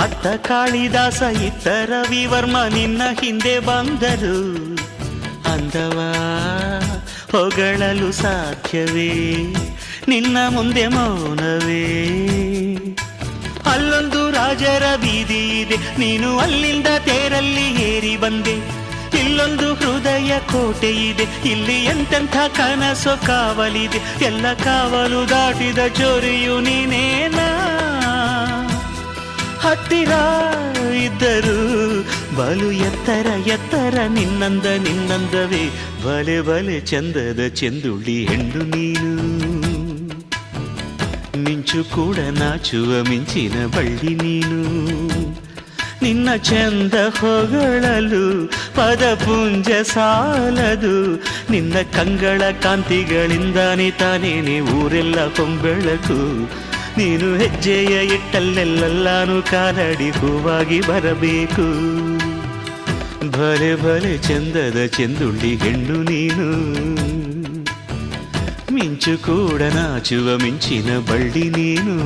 ಅತ್ತ ಕಾಳಿದಾಸ ಇತ್ತ ರವಿವರ್ಮ ನಿನ್ನ ಹಿಂದೆ ಬಂದರು. ಅಂದವ ಹೊಗಳಲು ಸಾಧ್ಯವೇ, ನಿನ್ನ ಮುಂದೆ ಮೌನವೇ. ಅಲ್ಲೊಂದು ರಾಜರ ಬೀದಿ ಇದೆ, ನೀನು ಅಲ್ಲಿಂದ ತೇರಲ್ಲಿ ಏರಿ ಬಂದೆ. ಇಲ್ಲೊಂದು ಹೃದಯ ಕೋಟೆ ಇದೆ, ಇಲ್ಲಿ ಎಂತೆಂಥ ಕನಸು ಕಾವಲಿದೆ. ಎಲ್ಲ ಕಾವಲು ದಾಟಿದ ಚೋರಿಯು ನೀನೇನಾ. ಹತ್ತಿರ ಇದ್ದರು ಬಲು ಎತ್ತರ ಎತ್ತರ ನಿನ್ನಂದವೇ. ಬಲೆ ಬಲೆ ಚಂದದ ಚೆಂದುಳ್ಳಿ ಹೆಣ್ಣು ನೀನು. ಮಿಂಚು ಕೂಡ ನಾಚುವ ಮಿಂಚಿನ ಬಳ್ಳಿ ನೀನು. ನಿನ್ನ ಚಂದ ಹೊಗಳಲು ಪದಪುಂಜ ಸಾಲದು. ನಿನ್ನ ಕಂಗಳ ಕಾಂತಿಗಳಿಂದಾನೆ ತಾನೇನೆ ಊರೆಲ್ಲ ಹೊಂಬೆಳಕು. ನೀನು ಹೆಜ್ಜೆಯ ಇಟ್ಟಲ್ಲೆಲ್ಲಾನು ಕಾಲಡಿ ಹೂವಾಗಿ ಬರಬೇಕು. ಭಲೆ ಭಲೆ ಚಂದದ ಚೆಂದುಳ್ಳಿ ಹೆಣ್ಣು ನೀನು. ಮಿಂಚು ಕೂಡ ನಾಚುವ ಮಿಂಚಿನ ಬಳ್ಳಿ ನೀನು.